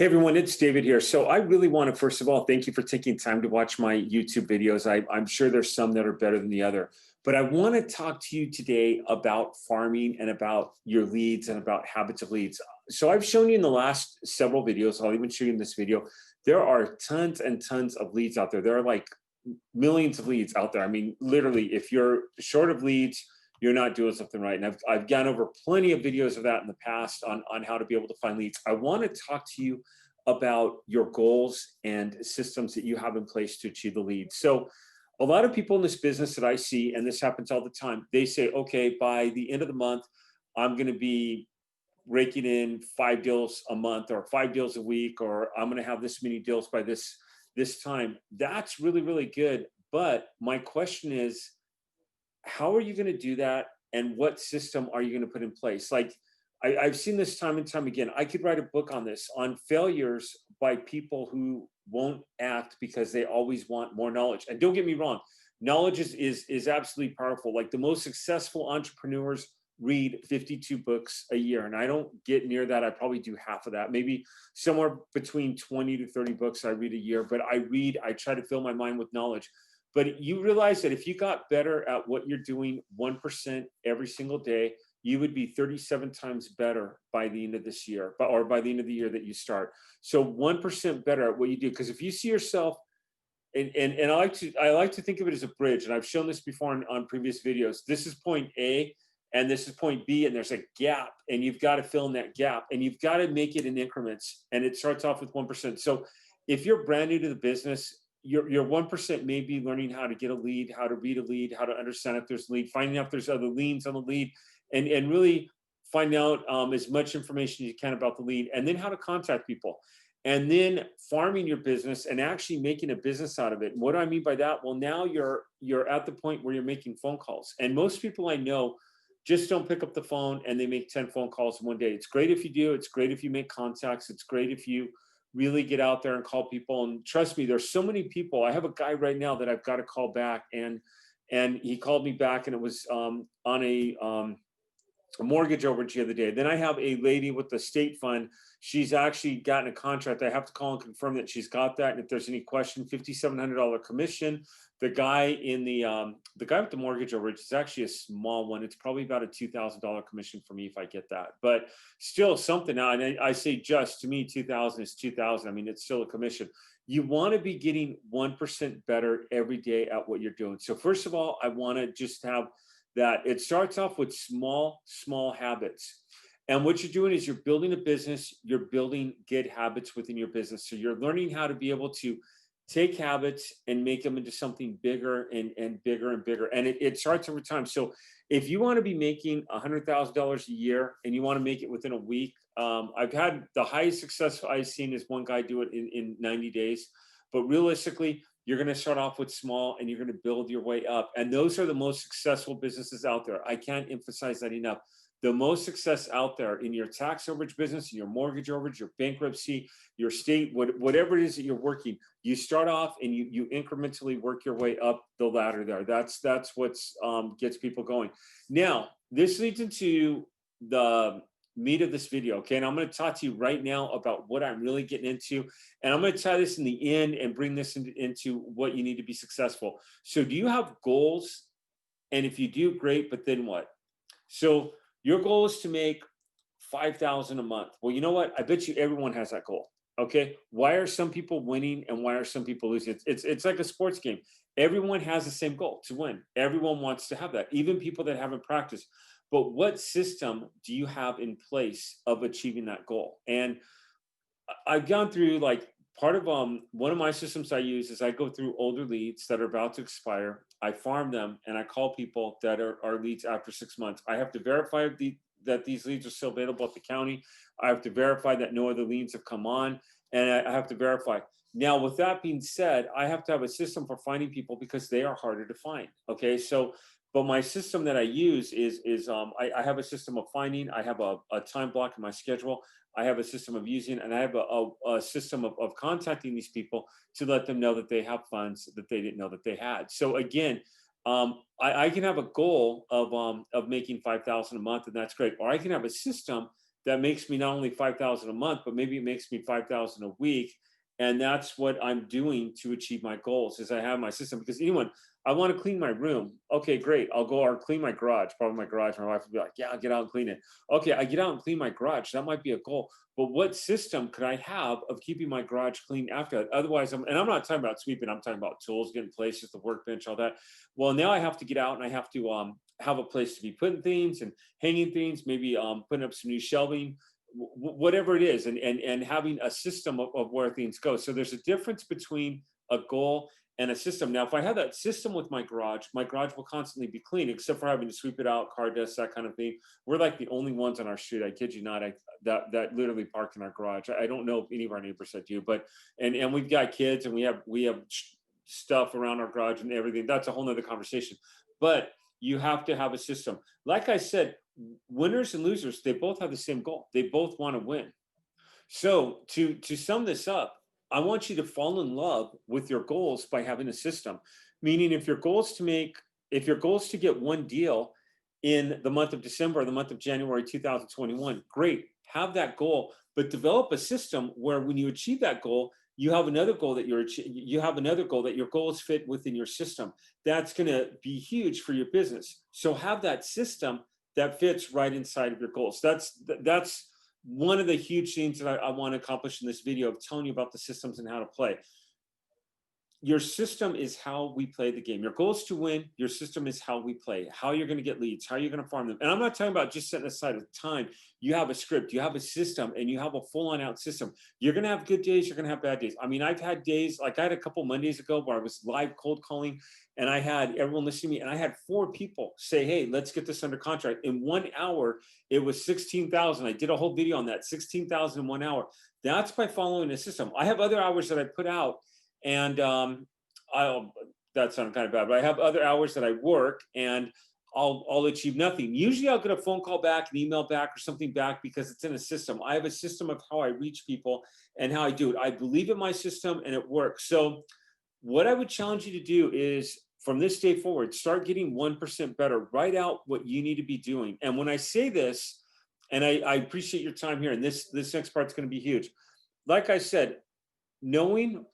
Hey everyone, it's David here. So I really want to, first of all, thank you for taking time to watch my YouTube videos. I'm sure there's some that are better than the other, but I want to talk to you today about farming and about your leads and about habits of leads. So I've shown you in the last several videos, I'll even show you in this video, there are tons and tons of leads out there. There are like millions of leads out there. I mean, literally, if you're short of leads, you're not doing something right. And I've gone over plenty of videos of that in the past on how to be able to find leads. I want to talk to you about your goals and systems that you have in place to achieve the leads. So a lot of people in this business that I see, and this happens all the time, they say, okay, by the end of the month, I'm going to be raking in 5 deals a month or 5 deals a week, or I'm going to have this many deals by this time. That's really, really good. But my question is, how are you going to do that? And what system are you going to put in place? Like I've seen this time and time again. I could write a book on this, on failures by people who won't act because they always want more knowledge. And don't get me wrong, knowledge is absolutely powerful. Like the most successful entrepreneurs read 52 books a year. And I don't get near that. I probably do half of that, maybe somewhere between 20 to 30 books I read a year. But I try to fill my mind with knowledge. But you realize that if you got better at what you're doing 1% every single day, you would be 37 times better by the end of this year, or by the end of the year that you start. So 1% better at what you do. Because if you see yourself, and I like to think of it as a bridge, and I've shown this before on previous videos. This is point A, and this is point B, and there's a gap, and you've got to fill in that gap, and you've got to make it in increments, and it starts off with 1%. So if you're brand new to the business, your 1% may be learning how to get a lead, how to read a lead, how to understand if there's a lead, finding out if there's other leads on the lead, and really find out as much information as you can about the lead, and then how to contact people, and then farming your business and actually making a business out of it. And what do I mean by that? Well, now you're at the point where you're making phone calls, and most people I know just don't pick up the phone and they make 10 phone calls in one day. It's great if you do. It's great if you make contacts. It's great if you really get out there and call people. And trust me, there's so many people. I have a guy right now that I've got to call back, and he called me back, and it was on a mortgage overage the other day. Then I have a lady with the state fund. She's actually gotten a contract. I have to call and confirm that she's got that. And if there's any question, $5,700 commission. The guy with the mortgage overage is actually a small one. It's probably about a $2,000 commission for me if I get that, but still something. Now, and I say just, to me, 2,000 is 2,000. I mean, it's still a commission. You want to be getting 1% better every day at what you're doing. So first of all, I want to just have that it starts off with small habits. And what you're doing is you're building a business, you're building good habits within your business. So you're learning how to be able to take habits and make them into something bigger and bigger and bigger. And it starts over time. So if you want to be making $100,000 a year and you want to make it within a week, I've had the highest success I've seen is one guy do it in 90 days. But realistically, you're going to start off with small and you're going to build your way up. And those are the most successful businesses out there. I can't emphasize that enough. The most success out there in your tax overage business, in your mortgage overage, your bankruptcy, your state, whatever it is that you're working, you start off and you incrementally work your way up the ladder there. That's what's gets people going. Now, this leads into the meat of this video, okay? And I'm going to talk to you right now about what I'm really getting into. And I'm going to tie this in the end and bring this into what you need to be successful. So do you have goals? And if you do, great, but then what? So your goal is to make 5,000 a month. Well, you know what? I bet you everyone has that goal. Okay. Why are some people winning and why are some people losing? It's like a sports game. Everyone has the same goal, to win. Everyone wants to have that, even people that haven't practiced. But what system do you have in place of achieving that goal? And I've gone through, like, part of one of my systems I use is I go through older leads that are about to expire. I farm them and I call people that are leads after 6 months. I have to verify that these leads are still available at the county. I have to verify that no other leads have come on, and I have to verify. Now, with that being said, I have to have a system for finding people because they are harder to find. Okay, so but my system that I use is I have a system of finding. I have a time block in my schedule. I have a system of using, and I have a system of contacting these people to let them know that they have funds that they didn't know that they had. So again, I can have a goal of making 5,000 a month, and that's great. Or I can have a system that makes me not only 5,000 a month, but maybe it makes me 5,000 a week. And that's what I'm doing to achieve my goals is I have my system. Because anyone, I want to clean my room. Okay, great. I'll go or clean my garage. Probably my garage. My wife would be like, yeah, I'll get out and clean it. Okay, I get out and clean my garage. That might be a goal. But what system could I have of keeping my garage clean after that? Otherwise, and I'm not talking about sweeping. I'm talking about tools, getting places, the workbench, all that. Well, now I have to get out and I have to have a place to be putting things and hanging things, maybe putting up some new shelving, whatever it is, and having a system of where things go. So there's a difference between a goal and a system. Now, if I have that system with my garage will constantly be clean, except for having to sweep it out, car dust, that kind of thing. We're like the only ones on our street. I kid you not. That literally parked in our garage. I don't know if any of our neighbors that do, but and we've got kids and we have stuff around our garage and everything. That's a whole nother conversation. But you have to have a system. Like I said, winners and losers, they both have the same goal. They both want to win. So to sum this up, I want you to fall in love with your goals by having a system. Meaning if your goal is to get one deal in the month of December or the month of January 2021, great. Have that goal, but develop a system where when you achieve that goal, you have another goal that you have another goal that your goals fit within your system. That's going to be huge for your business. So have that system that fits right inside of your goals. That's one of the huge things that I want to accomplish in this video of telling you about the systems and how to play. Your system is how we play the game. Your goal is to win. Your system is how we play, how you're going to get leads, how you're going to farm them. And I'm not talking about just setting aside a time. You have a script, you have a system, and you have a full on out system. You're going to have good days. You're going to have bad days. I mean, I've had days, like I had a couple Mondays ago where I was live cold calling and I had everyone listening to me and I had 4 people say, hey, let's get this under contract. In 1 hour, it was 16,000. I did a whole video on that, 16,000 in 1 hour. That's by following a system. I have other hours that I put out and that sounded kind of bad, but I have other hours that I work and I'll achieve nothing. Usually I'll get a phone call back, an email back, or something back because it's in a system. I have a system of how I reach people and how I do it. I believe in my system and it works. So what I would challenge you to do is from this day forward, start getting 1% better. Write out what you need to be doing. And when I say this, and I appreciate your time here, and this next part's going to be huge. Like I said, knowing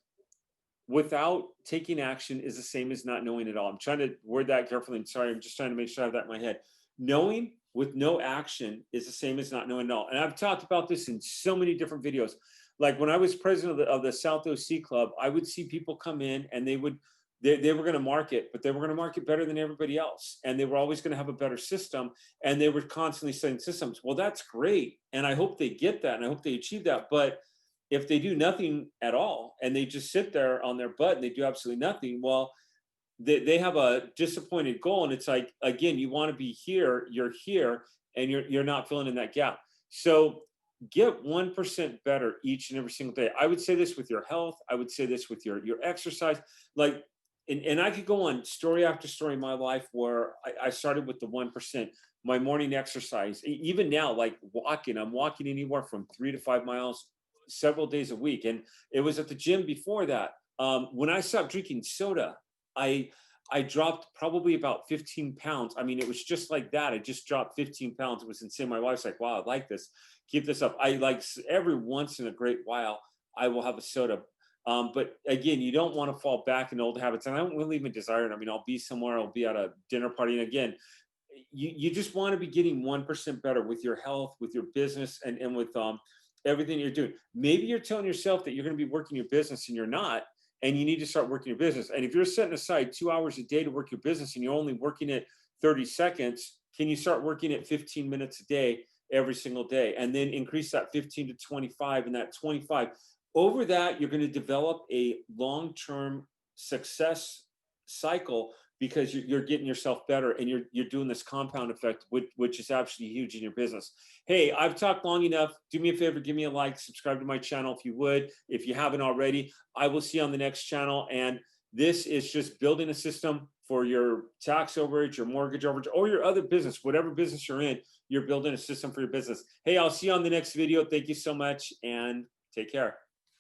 without taking action is the same as not knowing at all. I'm trying to word that carefully. I'm sorry. I'm just trying to make sure I have that in my head. Knowing with no action is the same as not knowing at all. And I've talked about this in so many different videos. Like when I was president of the South OC Club, I would see people come in and they were going to market, but they were going to market better than everybody else. And they were always going to have a better system. And they were constantly setting systems. Well, that's great. And I hope they get that. And I hope they achieve that. But if they do nothing at all and they just sit there on their butt and they do absolutely nothing, well, they have a disappointed goal. And it's like, again, you want to be here, you're here, and you're not filling in that gap. So get 1% better each and every single day. I would say this with your health. I would say this with your exercise. Like, and I could go on story after story in my life where I started with the 1%. My morning exercise, even now, like walking, I'm walking anywhere from 3 to 5 miles several days a week. And it was at the gym before that. When I stopped drinking soda, I dropped probably about 15 pounds. I mean, it was just like that. I just dropped 15 pounds. It was insane. My wife's like, wow, I like this. Keep this up. I like every once in a great while, I will have a soda. But again, you don't want to fall back in old habits. And I don't really even desire it. I mean, I'll be somewhere, I'll be at a dinner party. And again, you just want to be getting 1% better with your health, with your business, and with everything you're doing. Maybe you're telling yourself that you're going to be working your business and you're not, and you need to start working your business. And if you're setting aside 2 hours a day to work your business and you're only working it 30 seconds, can you start working it 15 minutes a day every single day? And then increase that 15 to 25 and that 25. Over that, you're going to develop a long-term success cycle because you're getting yourself better and you're doing this compound effect, which is absolutely huge in your business. Hey, I've talked long enough. Do me a favor, give me a like, subscribe to my channel if you would, if you haven't already. I will see you on the next channel. And this is just building a system for your tax overage, your mortgage overage, or your other business, whatever business you're in, you're building a system for your business. Hey, I'll see you on the next video. Thank you so much and take care.